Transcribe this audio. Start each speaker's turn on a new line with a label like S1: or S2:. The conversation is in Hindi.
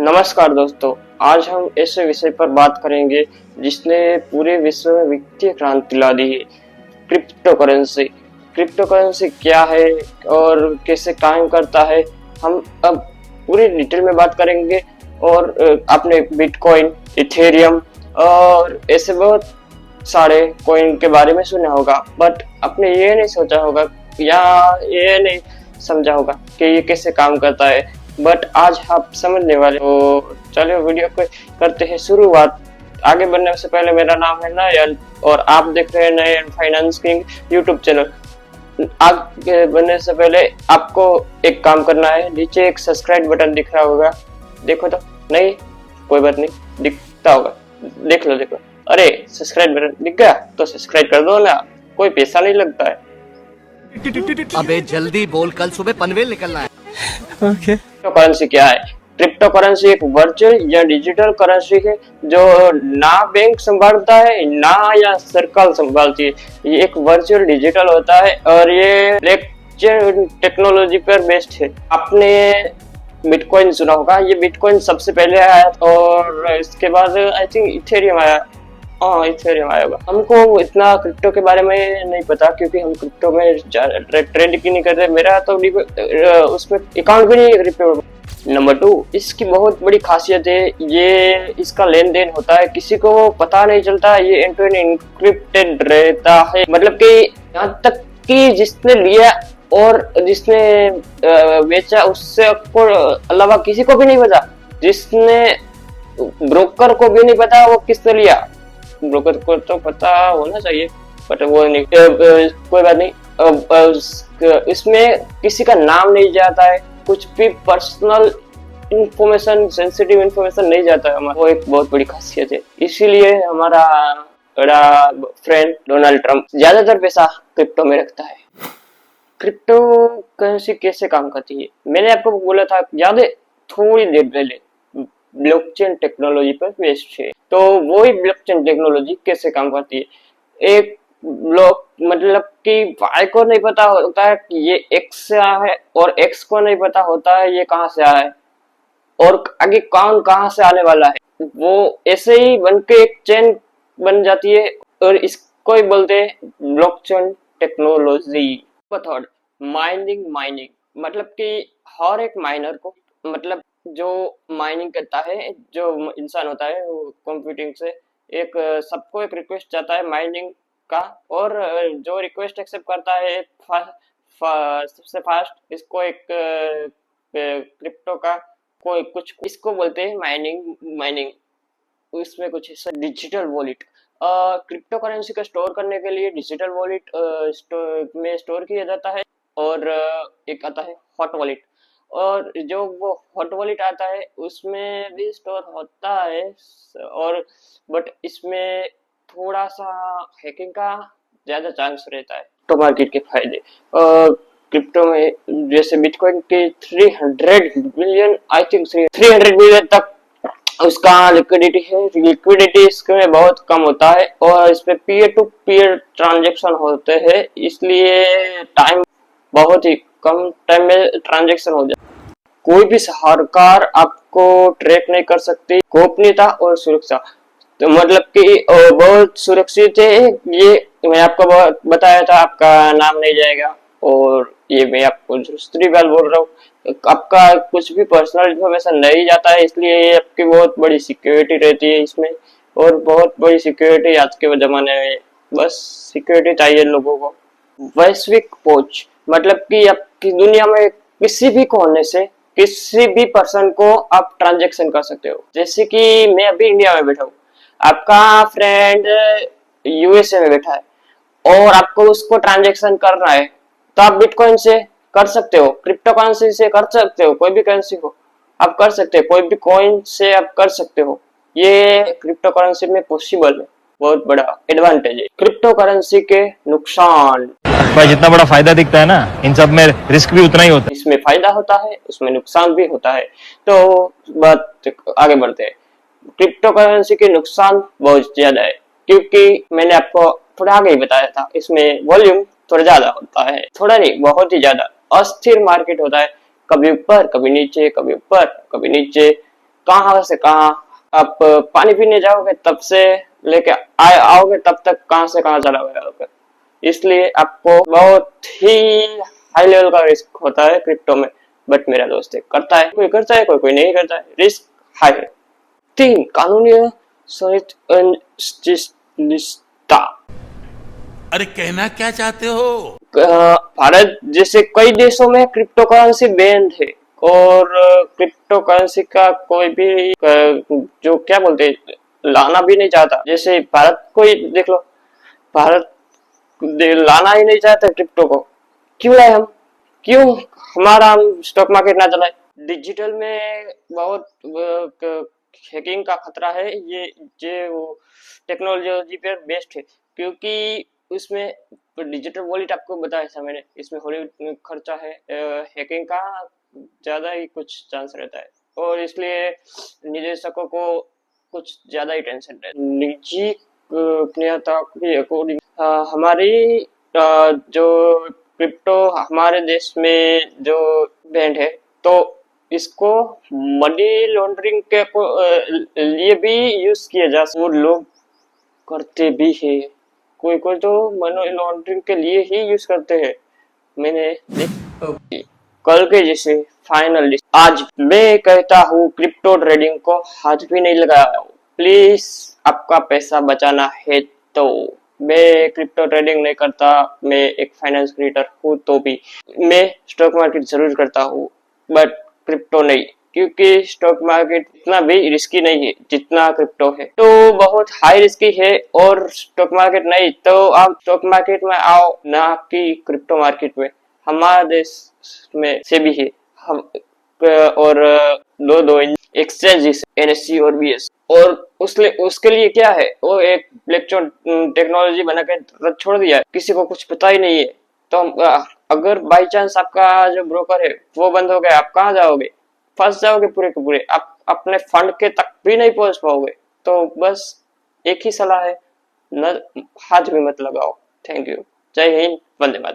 S1: नमस्कार दोस्तों, आज हम ऐसे विषय पर बात करेंगे जिसने पूरे विश्व में वित्तीय क्रांति ला दी है। Crypto currency. क्रिप्टो करेंसी क्या है और कैसे काम करता है, हम अब पूरी डिटेल में बात करेंगे। और आपने बिटकॉइन, इथेरियम और ऐसे बहुत सारे कॉइन के बारे में सुना होगा, बट आपने ये नहीं सोचा होगा या ये नहीं समझा होगा कि ये कैसे काम करता है। बट आज आप समझने वाले हो। चलिए वीडियो को करते हैं शुरुआत। आगे बढ़ने से पहले, मेरा नाम है नयन और आप देख रहे हैं नयन फाइनेंस किंग यूट्यूब चैनल। आगे बढ़ने से पहले आपको एक काम करना है, नीचे एक सब्सक्राइब बटन दिख रहा होगा, देखो तो। नहीं, कोई बात नहीं, दिखता होगा, देख लो। अरे सब्सक्राइब बटन दिख गया तो सब्सक्राइब कर दो ना, कोई पैसा नहीं लगता है।
S2: अबे जल्दी बोल, कल सुबह पनवेल निकलना है।
S1: ओके। क्रिप्टो करेंसी क्या है? क्रिप्टो करेंसी एक वर्चुअल या डिजिटल करेंसी है जो ना बैंक संभालता है ना या सरकार संभालती है। ये एक वर्चुअल डिजिटल होता है और ये ब्लॉकचेन टेक्नोलॉजी पर बेस्ड है। आपने बिटकॉइन सुना होगा, ये बिटकॉइन सबसे पहले आया और इसके बाद आई थिंक इथेरियम आया। हाँ, इथेरियम आया होगा। हमको इतना क्रिप्टो के बारे में नहीं पता क्योंकि हम क्रिप्टो में ट्रेड की नहीं करते। मेरा तो उसमें अकाउंट भी नहीं है क्रिप्टो। नंबर 2, इसकी बहुत बड़ी खासियत है, ये इसका लेन देन होता है, किसी को पता नहीं चलता। ये एंड टू एंड एन्क्रिप्टेड रहता है, मतलब कि यहाँ तक कि जिसने लिया और जिसने बेचा उससे को अलावा किसी को भी नहीं पता। जिसने ब्रोकर को भी नहीं पता वो किसने लिया। ब्रोकर को तो पता होना चाहिए बट वो नहीं। कोई बात नहीं। इसमें किसी का नाम नहीं जाता है, कुछ भी पर्सनल इंफॉर्मेशन, सेंसिटिव इंफॉर्मेशन नहीं जाता है हमारा। वो एक बहुत बड़ी खासियत है। इसीलिए हमारा बड़ा फ्रेंड डोनाल्ड ट्रंप ज्यादातर पैसा क्रिप्टो में रखता है। क्रिप्टो करेंसी कैसे काम करती है, मैंने आपको बोला था याद है थोड़ी देर पहले, ब्लॉकचेन टेक्नोलॉजी पर बेस्ड है। तो वो ही ब्लॉकचेन टेक्नोलॉजी कैसे काम करती है। एक ब्लॉक मतलब कि वाई को नहीं पता होता है कि ये एक्स से आया है और एक्स को नहीं पता होता है ये कहाँ से आया है और आगे कौन कहाँ से आने वाला है। वो ऐसे ही बन के एक चेन बन जाती है और इसको ही बोलते हैं ब्लॉकचेन टेक्नोलॉजी। थर्ड, माइनिंग मतलब कि हर एक माइनर को, मतलब जो माइनिंग करता है, जो इंसान होता है वो कंप्यूटिंग से एक सबको एक रिक्वेस्ट जाता है माइनिंग का, और जो रिक्वेस्ट एक्सेप्ट करता है सबसे फास्ट इसको एक क्रिप्टो का कोई कुछ, इसको बोलते हैं माइनिंग। इसमें कुछ हिस्सा डिजिटल वॉलेट, क्रिप्टो करेंसी को स्टोर करने के लिए डिजिटल वॉलेट में स्टोर किया जाता है। और एक आता है हॉट वॉलेट, और जो वो हॉट वॉलेट आता है उसमें भी स्टोर होता है, और बट इसमें थोड़ा सा हैकिंग का ज्यादा चांस रहता है। तो मार्केट के फायदे, क्रिप्टो में जैसे बिटकॉइन के 300 बिलियन, आई थिंक 300 बिलियन तक उसका लिक्विडिटी है। लिक्विडिटी इसमें बहुत कम होता है और इसमें पीयर टू पीयर ट्रांजेक्शन होते हैं, इसलिए टाइम बहुत ही कम टाइम में ट्रांजेक्शन हो जाता है। कोई भी सरकार आपको ट्रैक नहीं कर सकती। गोपनीयता और सुरक्षा, तो मतलब कि बहुत सुरक्षित है ये। मैं आपको बताया था आपका नाम नहीं जाएगा, और ये मैं आपको दूसरी बार बोल रहा हूँ, आपका कुछ भी पर्सनल इन्फॉर्मेशन नहीं जाता है, इसलिए ये आपकी बहुत बड़ी सिक्योरिटी रहती है इसमें। और बहुत बड़ी सिक्योरिटी आज के जमाने में, बस सिक्योरिटी चाहिए लोगों को। वैश्विक पहुंच, मतलब कि आपकी दुनिया में किसी भी कोने से किसी भी पर्सन को आप ट्रांजेक्शन कर सकते हो। जैसे कि मैं अभी इंडिया में बैठा हूँ, आपका फ्रेंड यूएसए में बैठा है और आपको उसको ट्रांजेक्शन करना है, तो आप बिटकॉइन से कर सकते हो, क्रिप्टो करेंसी से कर सकते हो, कोई भी करेंसी को आप कर सकते हो, कोई भी कॉइन से आप कर सकते हो। ये क्रिप्टो करेंसी में पॉसिबल है, बहुत बड़ा एडवांटेज है। क्रिप्टो करेंसी के नुकसान,
S3: भाई जितना बड़ा फायदा दिखता है ना, इन सब में रिस्क भी उतना ही होता है।
S1: इसमें फायदा होता है, उसमें नुकसान भी होता है। तो बात आगे बढ़ते हैं। क्रिप्टो करेंसी के नुकसान बहुत ज्यादा है, क्योंकि मैंने आपको थोड़ा आगे ही बताया था, इसमें वॉल्यूम थोड़ा ज्यादा होता है, थोड़ा नहीं बहुत ही ज्यादा। अस्थिर मार्केट होता है, कभी ऊपर कभी नीचे, कभी ऊपर कभी नीचे। कहाँ से कहाँ आप पानी पीने जाओगे तब से लेके आओगे तब तक कहाँ से कहाँ चला गया होगा। इसलिए आपको बहुत ही हाई लेवल का रिस्क होता है क्रिप्टो में। बट मेरा दोस्त एक करता है, कोई करता है, कोई नहीं करता है। रिस्क हाई है। 3 कानूनी अनिश्चितता।
S4: अरे कहना क्या चाहते हो?
S1: भारत जैसे कई देशों में क्रिप्टो करेंसी बैन है और क्रिप्टो करेंसी का कोई भी जो क्या बोलते हैं लाना भी नहीं चाहता। जैसे भारत को ही देख लो, भारत लाना ही नहीं चाहता क्रिप्टो को। क्यों लाए हम? क्यों हमारा हम स्टॉक मार्केट ना चलाए? डिजिटल में बहुत हैकिंग का खतरा है। ये वो टेक्नोलॉजी पर बेस्ड है, क्योंकि उसमें डिजिटल वॉलेट आपको बताया था मैंने, इसमें होली खर्चा है, हैकिंग का ज्यादा ही कुछ चांस रहता है और इसलिए निवेशकों को कुछ ज्यादा ही टेंशन है। निजी गोपनीयता के अकॉर्डिंग हमारी जो क्रिप्टो हमारे देश में जो बैंड है, तो इसको मनी लॉन्ड्रिंग के लिए भी यूज किया जा सकता है। वो लोग करते भी है, कोई कोई तो मनी लॉन्ड्रिंग के लिए ही यूज करते हैं। मैंने कल के जैसे फाइनली आज मैं कहता हूँ क्रिप्टो ट्रेडिंग को हाथ भी नहीं लगाया। प्लीज आपका पैसा बचाना है तो। मैं क्रिप्टो ट्रेडिंग नहीं करता, मैं एक फाइनेंस क्रिएटर हूँ तो भी मैं स्टॉक मार्केट जरूर करता हूँ बट क्रिप्टो नहीं, क्योंकि स्टॉक मार्केट इतना भी रिस्की नहीं है जितना क्रिप्टो है। तो बहुत हाई रिस्की है और स्टॉक मार्केट नहीं, तो आप स्टॉक मार्केट में आओ ना कि क्रिप्टो मार्केट में। हमारा देश में से भी है हम और दो एक्सचेंजेस NSE और BS, और उसके लिए क्या है, वो एक ब्लॉकचेन टेक्नोलॉजी बना के छोड़ दिया है, किसी को कुछ पता ही नहीं है। तो अगर बाई चांस आपका जो ब्रोकर है वो बंद हो गया, आप कहाँ जाओगे? फंस जाओगे पूरे के पूरे, आप अपने फंड के तक भी नहीं पहुंच पाओगे। तो बस एक ही सलाह है, न हाथ भी मत लगाओ। Thank you. जय हिंद, वंदे मातरम।